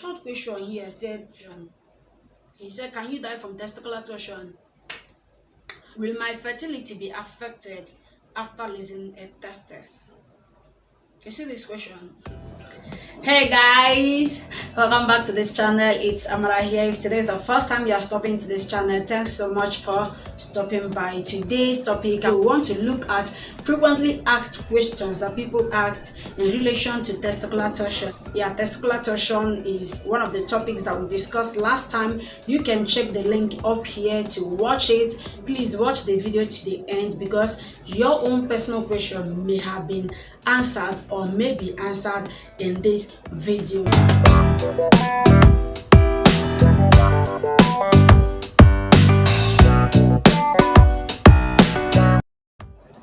third question here said, can you die from testicular torsion? Will my fertility be affected after losing a testis? You see this question? Hey guys, welcome back to this channel. It's Amara here. If today is the first time you are stopping to this channel, thanks so much for stopping by. Today's topic, we want to look at frequently asked questions that people asked in relation to testicular torsion. Yeah, testicular torsion is one of the topics that we discussed last time. You can check the link up here to watch it. Please watch the video to the end because your own personal question may have been answered or may be answered in this video.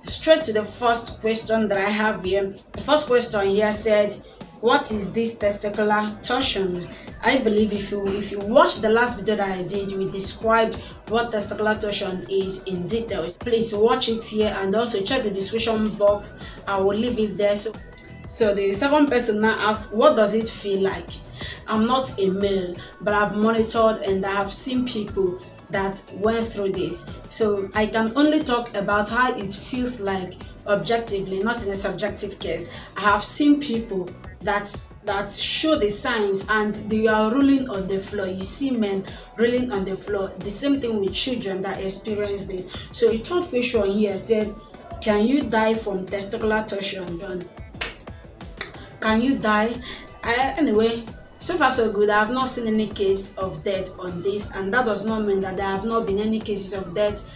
Straight to the first question that I have here. The first question here said, what is this testicular torsion? I believe if you watch the last video that I did, we described what testicular torsion is in details. Please watch it here and also check the description box. I will leave it there. So the second person now asked, what does it feel like? I'm not a male, but I've monitored and I have seen people that went through this. So I can only talk about how it feels like objectively, not in a subjective case. I have seen people that show the signs and they are rolling on the floor. You see men rolling on the floor. The same thing with children that experience this. So the third question here said, can you die from testicular torsion? Can you die? Anyway, so far so good. I have not seen any case of death on this, and that does not mean that there have not been any cases of death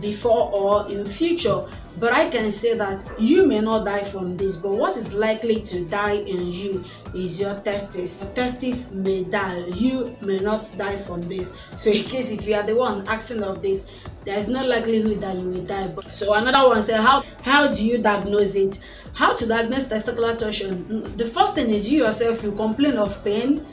before or in future. But I can say that you may not die from this, but what is likely to die in you is your testis. Your testis may die, you may not die from this. So in case if you are the one asking of this, there is no likelihood that you will die. So another one said, how do you diagnose it? How to diagnose testicular torsion? The first thing is you yourself, you complain of pain.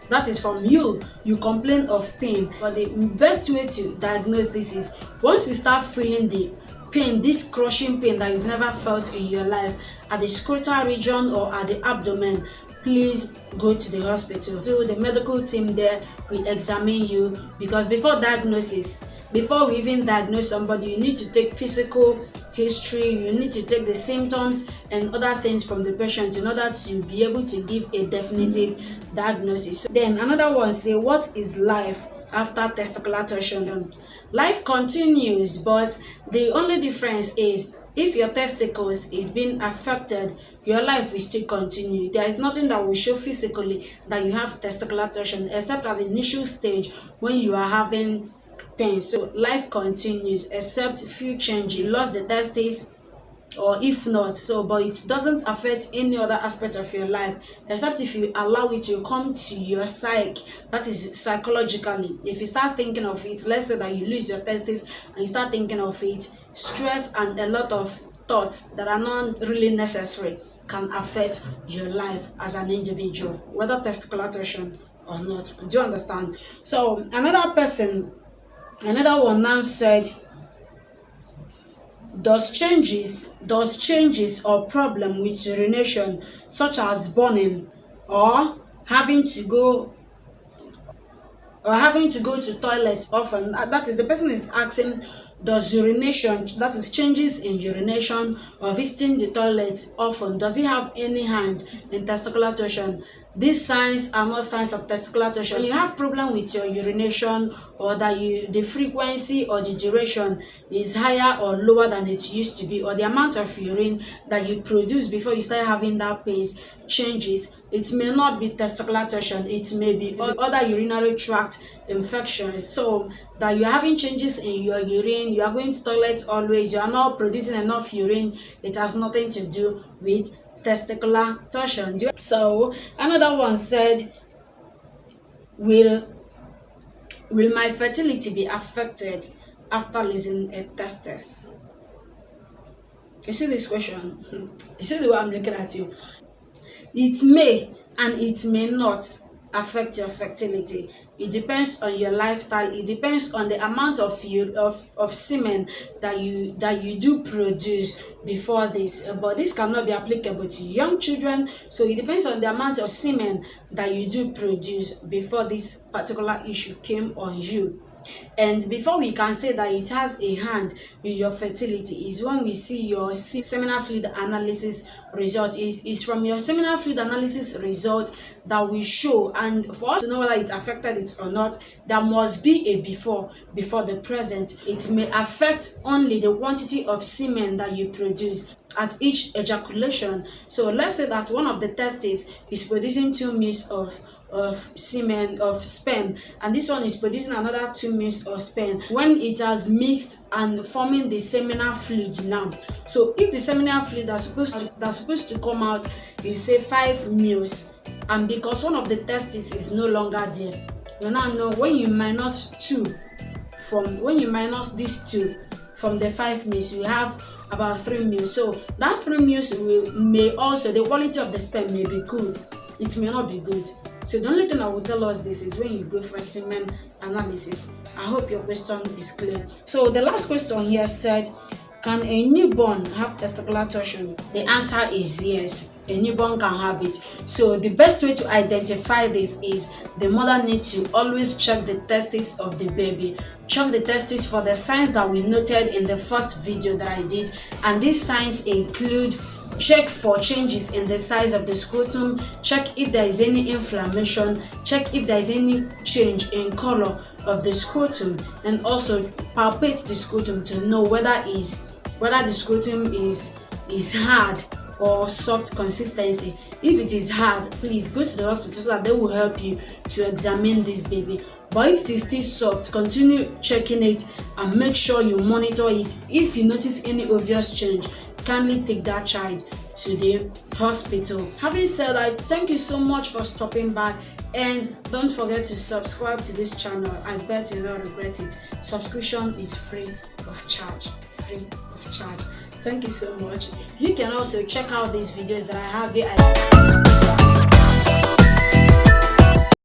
That is from you. You complain of pain. But the best way to diagnose this is once you start feeling the pain, this crushing pain that you've never felt in your life at the scrotal region or at the abdomen, please go to the hospital. So the medical team there will examine you, because before diagnosis, before we even diagnose somebody, you need to take physical history, you need to take the symptoms and other things from the patient in order to be able to give a definitive diagnosis. Then another one say, what is life after testicular torsion? Life continues, but the only difference is if your testicles is being affected, your life will still continue. There is nothing that will show physically that you have testicular torsion except at the initial stage when you are having pain. So life continues except few changes. You lost the testes, or if not, so but it doesn't affect any other aspect of your life except if you allow it to come to your psyche, that is psychologically. If you start thinking of it, let's say that you lose your testes and you start thinking of it, stress and a lot of thoughts that are not really necessary can affect your life as an individual, whether testicular torsion or not. Do you understand? So another one now said, does changes or problem with urination, such as burning or having to go to toilet often, that is, the person is asking, does urination, that is changes in urination or visiting the toilet often, does it have any hand in testicular torsion? These signs are not signs of testicular torsion. When you have problem with your urination, or that the frequency or the duration is higher or lower than it used to be, or the amount of urine that you produce before you start having that pain changes, it may not be testicular torsion, it may be other urinary tract infections. So that you're having changes in your urine, you are going to toilet always, you are not producing enough urine, it has nothing to do with testicular torsion. So another one said, will my fertility be affected after losing a testis? You see this question? You see the way I'm looking at you? It may and it may not. affect your fertility. It depends on your lifestyle. It depends on the amount of semen that you do produce before this. But this cannot be applicable to young children. So it depends on the amount of semen that you do produce before this particular issue came on you. And before we can say that it has a hand in your fertility is when we see your seminal fluid analysis result. Is from your seminal fluid analysis result that will show, and for us to know whether it affected it or not, there must be a before the present. It may affect only the quantity of semen that you produce at each ejaculation. So let's say that one of the testes is producing 2 ml of sperm, and this one is producing another 2 ml of sperm. When it has mixed and forming the seminal fluid now, so if the seminal fluid that's supposed to come out is say 5 ml, and because one of the testes is no longer there, you now know when you minus these 2 from the 5 ml, you have about 3 ml. So that 3 ml may also, the quality of the sperm may be good, it may not be good. So the only thing I will tell us this is when you go for semen analysis. I hope your question is clear. So the last question here said, can a newborn have testicular torsion? The answer is yes, a newborn can have it. So the best way to identify this is the mother needs to always check the testes of the baby. Check the testes for the signs that we noted in the first video that I did, and these signs include: check for changes in the size of the scrotum, check if there is any inflammation, check if there is any change in color of the scrotum, and also palpate the scrotum to know whether the scrotum is hard or soft consistency. If it is hard, please go to the hospital so that they will help you to examine this baby. But if it is still soft, continue checking it and make sure you monitor it. If you notice any obvious change, kindly take that child to the hospital. Having said that, thank you so much for stopping by, and don't forget to subscribe to this channel. I bet you don't regret it. Subscription is free of charge. Thank you so much. You can also check out these videos that I have here.